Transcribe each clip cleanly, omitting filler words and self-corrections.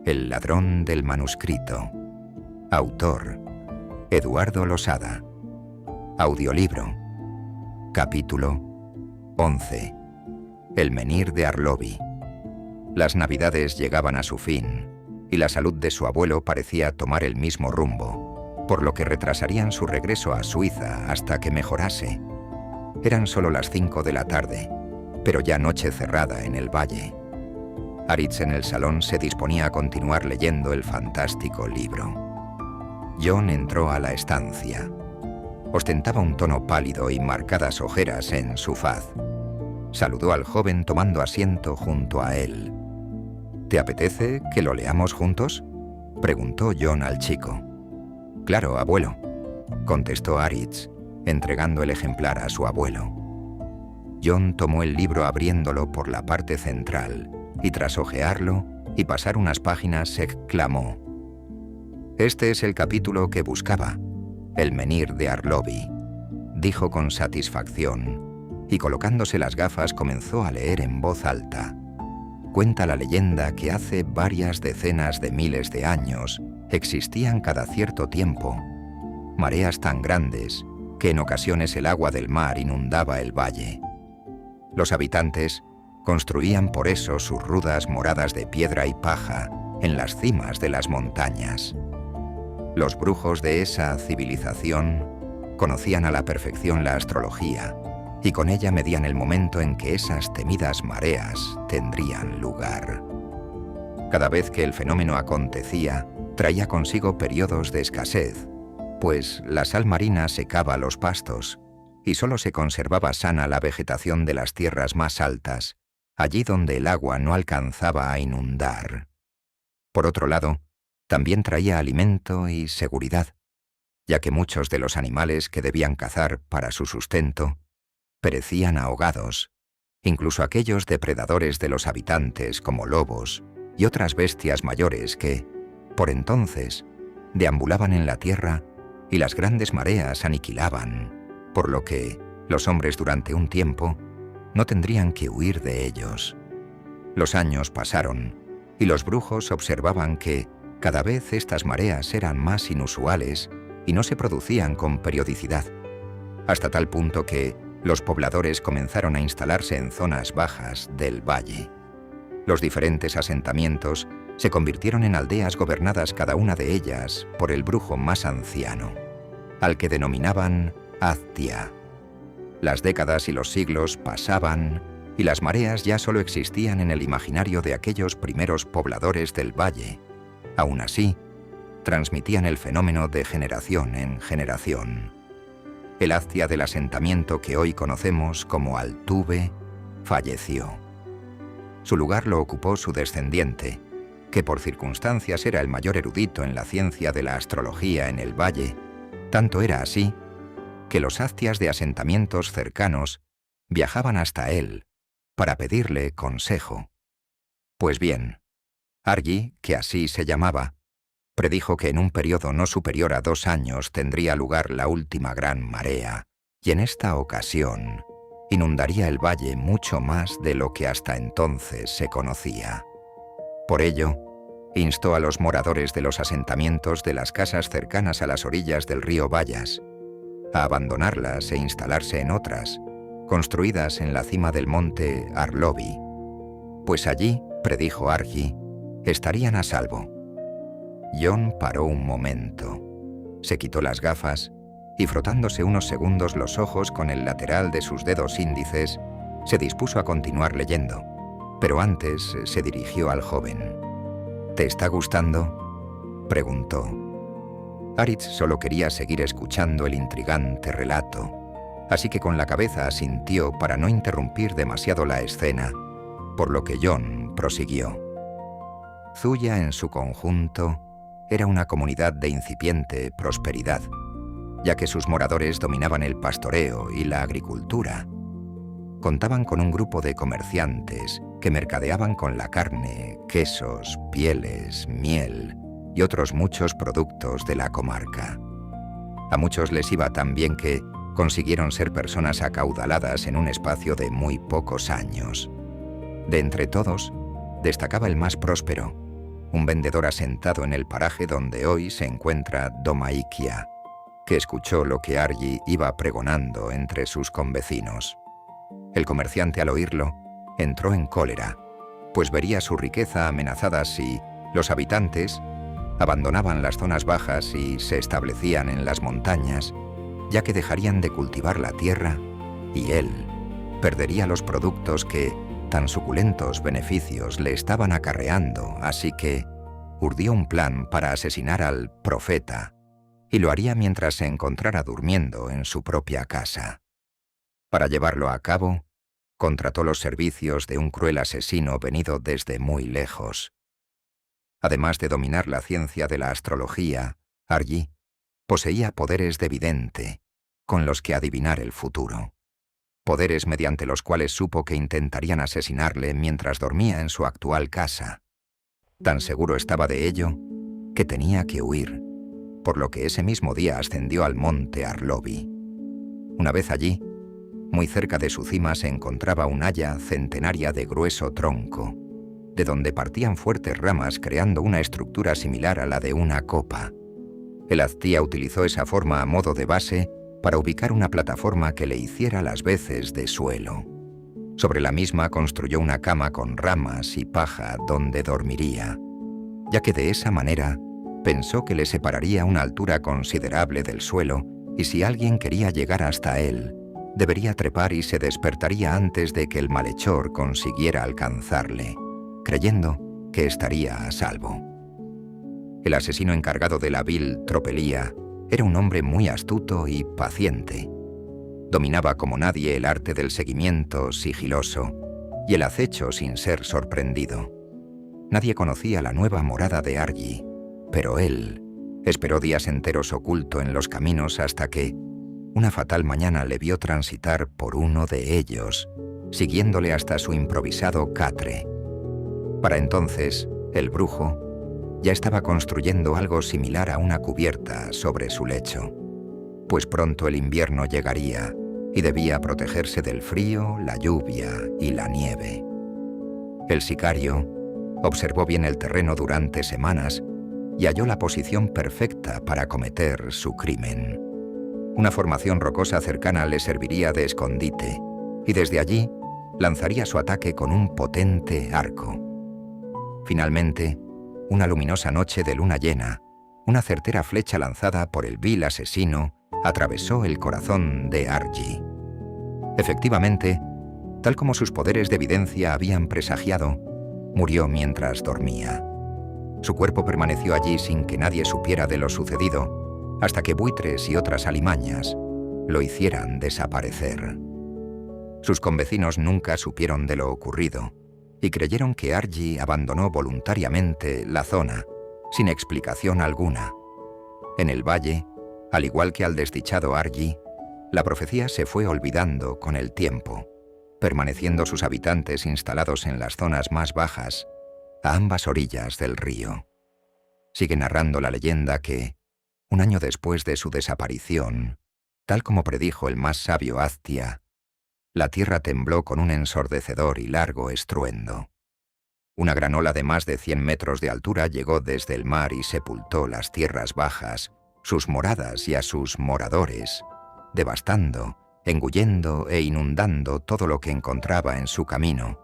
El ladrón del manuscrito. Autor: Eduardo Losada. Audiolibro. Capítulo 11. El menhir de Arlovi. Las navidades llegaban a su fin, y la salud de su abuelo parecía tomar el mismo rumbo, por lo que retrasarían su regreso a Suiza hasta que mejorase. Eran solo las 5 de la tarde, pero ya noche cerrada en el valle. Aritz en el salón se disponía a continuar leyendo el fantástico libro. John entró a la estancia. Ostentaba un tono pálido y marcadas ojeras en su faz. Saludó al joven tomando asiento junto a él. «¿Te apetece que lo leamos juntos?», preguntó John al chico. «Claro, abuelo», contestó Aritz, entregando el ejemplar a su abuelo. John tomó el libro abriéndolo por la parte central y tras hojearlo y pasar unas páginas exclamó: «Este es el capítulo que buscaba, el menhir de Arlovi», dijo con satisfacción, y colocándose las gafas comenzó a leer en voz alta. Cuenta la leyenda que hace varias decenas de miles de años existían cada cierto tiempo mareas tan grandes que en ocasiones el agua del mar inundaba el valle. Los habitantes construían por eso sus rudas moradas de piedra y paja en las cimas de las montañas. Los brujos de esa civilización conocían a la perfección la astrología y con ella medían el momento en que esas temidas mareas tendrían lugar. Cada vez que el fenómeno acontecía, traía consigo periodos de escasez, pues la sal marina secaba los pastos y solo se conservaba sana la vegetación de las tierras más altas, allí donde el agua no alcanzaba a inundar. Por otro lado, también traía alimento y seguridad, ya que muchos de los animales que debían cazar para su sustento perecían ahogados, incluso aquellos depredadores de los habitantes como lobos y otras bestias mayores que, por entonces, deambulaban en la tierra y las grandes mareas aniquilaban, por lo que los hombres durante un tiempo no tendrían que huir de ellos. Los años pasaron y los brujos observaban que cada vez estas mareas eran más inusuales y no se producían con periodicidad, hasta tal punto que los pobladores comenzaron a instalarse en zonas bajas del valle. Los diferentes asentamientos se convirtieron en aldeas gobernadas cada una de ellas por el brujo más anciano, al que denominaban Aztia. Las décadas y los siglos pasaban y las mareas ya solo existían en el imaginario de aquellos primeros pobladores del valle. Aún así, transmitían el fenómeno de generación en generación. El Aztia del asentamiento que hoy conocemos como Altuve falleció. Su lugar lo ocupó su descendiente, que por circunstancias era el mayor erudito en la ciencia de la astrología en el valle. Tanto era así que los Aztias de asentamientos cercanos viajaban hasta él para pedirle consejo. Pues bien, Argi, que así se llamaba, predijo que en un periodo no superior a 2 años tendría lugar la última gran marea, y en esta ocasión inundaría el valle mucho más de lo que hasta entonces se conocía. Por ello, instó a los moradores de los asentamientos de las casas cercanas a las orillas del río Bayas a abandonarlas e instalarse en otras, construidas en la cima del monte Arlovi, pues allí, predijo Argi, estarían a salvo. John paró un momento, se quitó las gafas y frotándose unos segundos los ojos con el lateral de sus dedos índices, se dispuso a continuar leyendo, pero antes se dirigió al joven. «¿Te está gustando?», preguntó. Aritz solo quería seguir escuchando el intrigante relato, así que con la cabeza asintió para no interrumpir demasiado la escena, por lo que John prosiguió. Zuya en su conjunto era una comunidad de incipiente prosperidad, ya que sus moradores dominaban el pastoreo y la agricultura. Contaban con un grupo de comerciantes que mercadeaban con la carne, quesos, pieles, miel y otros muchos productos de la comarca. A muchos les iba tan bien que consiguieron ser personas acaudaladas en un espacio de muy pocos años. De entre todos, destacaba el más próspero, un vendedor asentado en el paraje donde hoy se encuentra Domaikia, que escuchó lo que Argy iba pregonando entre sus convecinos. El comerciante, al oírlo, entró en cólera, pues vería su riqueza amenazada si los habitantes abandonaban las zonas bajas y se establecían en las montañas, ya que dejarían de cultivar la tierra y él perdería los productos que tan suculentos beneficios le estaban acarreando, así que urdió un plan para asesinar al profeta, y lo haría mientras se encontrara durmiendo en su propia casa. Para llevarlo a cabo, contrató los servicios de un cruel asesino venido desde muy lejos. Además de dominar la ciencia de la astrología, Argy poseía poderes de vidente, con los que adivinar el futuro. Poderes mediante los cuales supo que intentarían asesinarle mientras dormía en su actual casa. Tan seguro estaba de ello que tenía que huir, por lo que ese mismo día ascendió al monte Arlovi. Una vez allí, muy cerca de su cima se encontraba un haya centenaria de grueso tronco, de donde partían fuertes ramas creando una estructura similar a la de una copa. El Aztía utilizó esa forma a modo de base para ubicar una plataforma que le hiciera las veces de suelo. Sobre la misma construyó una cama con ramas y paja donde dormiría, ya que de esa manera pensó que le separaría una altura considerable del suelo y si alguien quería llegar hasta él, debería trepar y se despertaría antes de que el malhechor consiguiera alcanzarle, creyendo que estaría a salvo. El asesino encargado de la vil tropelía era un hombre muy astuto y paciente. Dominaba como nadie el arte del seguimiento sigiloso y el acecho sin ser sorprendido. Nadie conocía la nueva morada de Argy, pero él esperó días enteros oculto en los caminos hasta que, una fatal mañana, le vio transitar por uno de ellos, siguiéndole hasta su improvisado catre. Para entonces, el brujo ya estaba construyendo algo similar a una cubierta sobre su lecho, pues pronto el invierno llegaría y debía protegerse del frío, la lluvia y la nieve. El sicario observó bien el terreno durante semanas y halló la posición perfecta para cometer su crimen. Una formación rocosa cercana le serviría de escondite y desde allí lanzaría su ataque con un potente arco. Finalmente, una luminosa noche de luna llena, una certera flecha lanzada por el vil asesino atravesó el corazón de Argy. Efectivamente, tal como sus poderes de evidencia habían presagiado, murió mientras dormía. Su cuerpo permaneció allí sin que nadie supiera de lo sucedido, hasta que buitres y otras alimañas lo hicieran desaparecer. Sus convecinos nunca supieron de lo ocurrido, y creyeron que Argy abandonó voluntariamente la zona, sin explicación alguna. En el valle, al igual que al desdichado Argy, la profecía se fue olvidando con el tiempo, permaneciendo sus habitantes instalados en las zonas más bajas, a ambas orillas del río. Sigue narrando la leyenda que, un año después de su desaparición, tal como predijo el más sabio Aztia, la tierra tembló con un ensordecedor y largo estruendo. Una gran ola de más de 100 metros de altura llegó desde el mar y sepultó las tierras bajas, sus moradas y a sus moradores, devastando, engullendo e inundando todo lo que encontraba en su camino,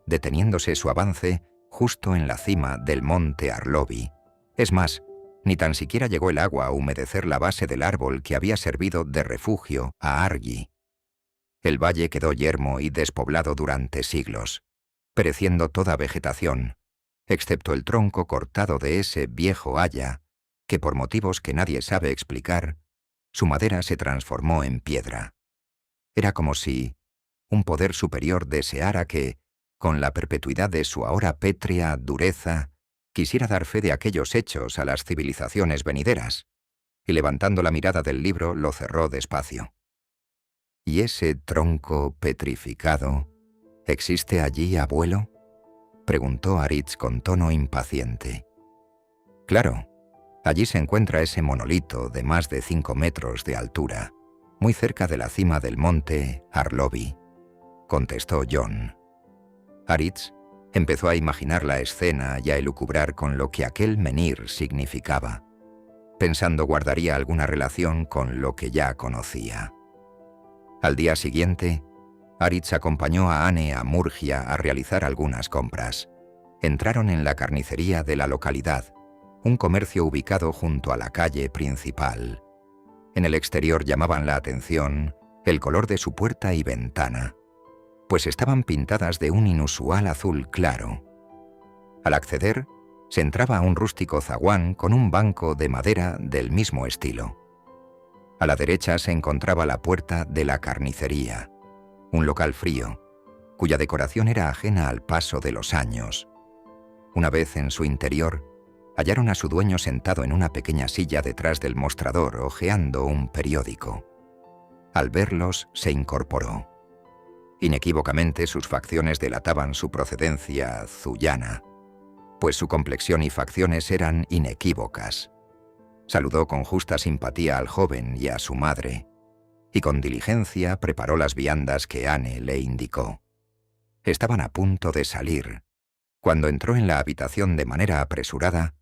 deteniéndose su avance justo en la cima del monte Arlovi. Es más, ni tan siquiera llegó el agua a humedecer la base del árbol que había servido de refugio a Argy. El valle quedó yermo y despoblado durante siglos, pereciendo toda vegetación, excepto el tronco cortado de ese viejo haya, que por motivos que nadie sabe explicar, su madera se transformó en piedra. Era como si un poder superior deseara que, con la perpetuidad de su ahora pétrea dureza, quisiera dar fe de aquellos hechos a las civilizaciones venideras, y levantando la mirada del libro lo cerró despacio. ¿Y ese tronco petrificado existe allí, abuelo?, preguntó Aritz con tono impaciente. Claro, allí se encuentra ese monolito de más de 5 metros de altura, muy cerca de la cima del monte Arlovi, contestó John. Aritz Empezó a imaginar la escena y a elucubrar con lo que aquel menhir significaba, pensando guardaría alguna relación con lo que ya conocía. Al día siguiente, Aritz acompañó a Anne a Murgia a realizar algunas compras. Entraron en la carnicería de la localidad, un comercio ubicado junto a la calle principal. En el exterior llamaban la atención el color de su puerta y ventana, pues estaban pintadas de un inusual azul claro. Al acceder, se entraba a un rústico zaguán con un banco de madera del mismo estilo. A la derecha se encontraba la puerta de la carnicería, un local frío, cuya decoración era ajena al paso de los años. Una vez en su interior, hallaron a su dueño sentado en una pequeña silla detrás del mostrador hojeando un periódico. Al verlos, se incorporó. Inequívocamente sus facciones delataban su procedencia zuyana, pues su complexión y facciones eran inequívocas. Saludó con justa simpatía al joven y a su madre, y con diligencia preparó las viandas que Anne le indicó. Estaban a punto de salir, cuando entró en la habitación de manera apresurada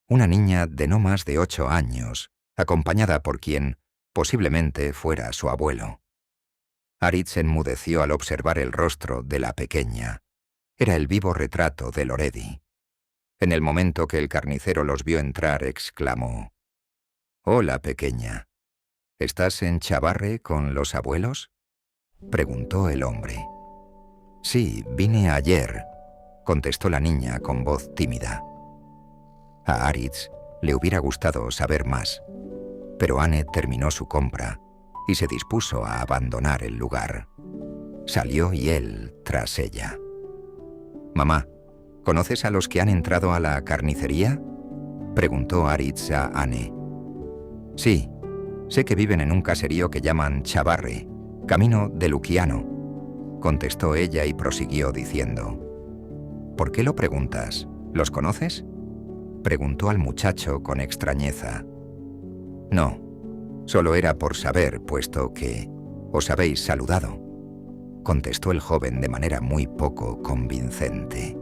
una niña de no más de 8 años, acompañada por quien posiblemente fuera su abuelo. Aritz enmudeció al observar el rostro de la pequeña. Era el vivo retrato de Loredi. En el momento que el carnicero los vio entrar, exclamó: «Hola, pequeña. ¿Estás en Chavarre con los abuelos?», preguntó el hombre. «Sí, vine ayer», contestó la niña con voz tímida. A Aritz le hubiera gustado saber más, pero Anne terminó su compra y se dispuso a abandonar el lugar. Salió y él tras ella. «Mamá, ¿conoces a los que han entrado a la carnicería?», preguntó Aritz a Anne. «Sí, sé que viven en un caserío que llaman Chavarre, camino de Luquiano», contestó ella y prosiguió diciendo: «¿Por qué lo preguntas? ¿Los conoces?», preguntó al muchacho con extrañeza. «No, solo era por saber, puesto que os habéis saludado», contestó el joven de manera muy poco convincente.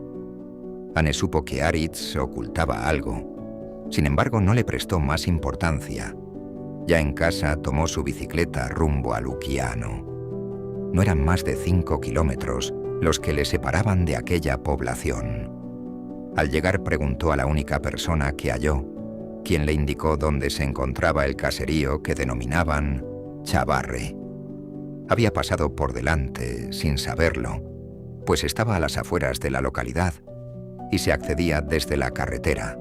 Anne supo que Aritz ocultaba algo. Sin embargo, no le prestó más importancia. Ya en casa tomó su bicicleta rumbo a Luquiano. No eran más de 5 kilómetros los que le separaban de aquella población. Al llegar preguntó a la única persona que halló, quien le indicó dónde se encontraba el caserío que denominaban Chavarre. Había pasado por delante sin saberlo, pues estaba a las afueras de la localidad y se accedía desde la carretera.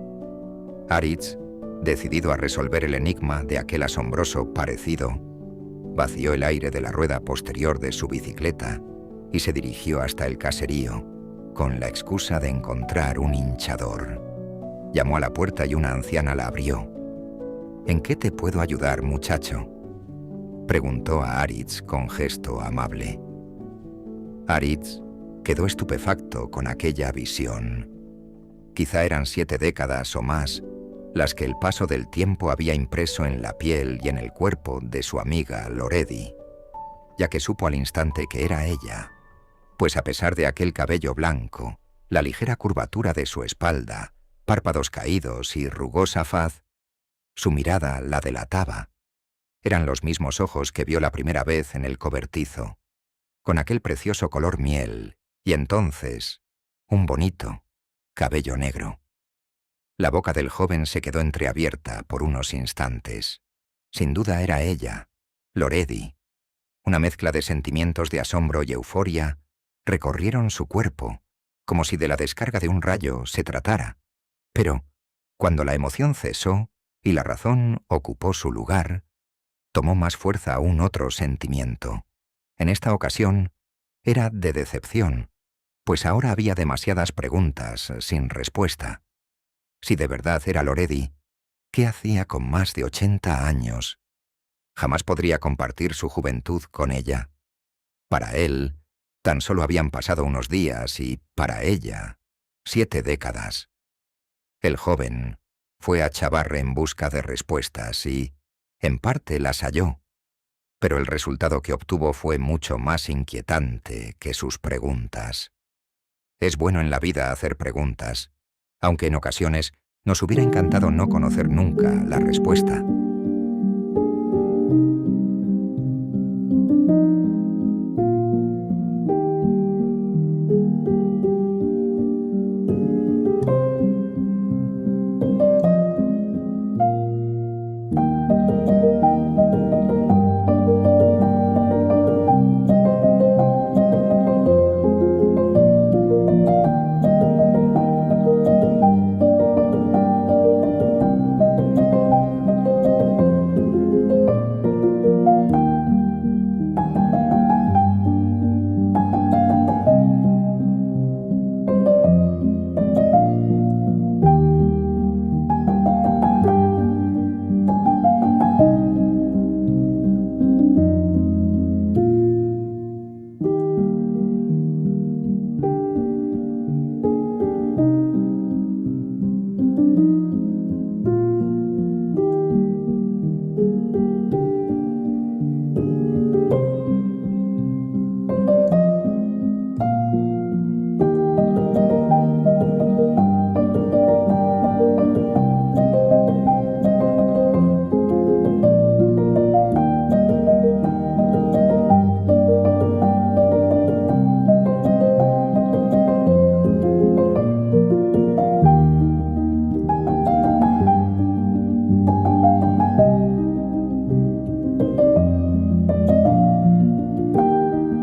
Aritz, decidido a resolver el enigma de aquel asombroso parecido, vació el aire de la rueda posterior de su bicicleta y se dirigió hasta el caserío, con la excusa de encontrar un hinchador. Llamó a la puerta y una anciana la abrió. «¿En qué te puedo ayudar, muchacho?», preguntó a Aritz con gesto amable. Aritz quedó estupefacto con aquella visión. Quizá eran 7 décadas o más las que el paso del tiempo había impreso en la piel y en el cuerpo de su amiga Loredi, ya que supo al instante que era ella, pues a pesar de aquel cabello blanco, la ligera curvatura de su espalda, párpados caídos y rugosa faz, su mirada la delataba. Eran los mismos ojos que vio la primera vez en el cobertizo, con aquel precioso color miel, y entonces un bonito cabello negro. La boca del joven se quedó entreabierta por unos instantes. Sin duda era ella, Loredi. Una mezcla de sentimientos de asombro y euforia recorrieron su cuerpo, como si de la descarga de un rayo se tratara. Pero, cuando la emoción cesó y la razón ocupó su lugar, tomó más fuerza aún otro sentimiento. En esta ocasión, era de decepción, pues ahora había demasiadas preguntas sin respuesta. Si de verdad era Loredi, ¿qué hacía con más de 80 años? Jamás podría compartir su juventud con ella. Para él, tan solo habían pasado unos días y, para ella, 7 décadas. El joven fue a Chavarre en busca de respuestas y, en parte, las halló, pero el resultado que obtuvo fue mucho más inquietante que sus preguntas. Es bueno en la vida hacer preguntas, aunque en ocasiones nos hubiera encantado no conocer nunca la respuesta.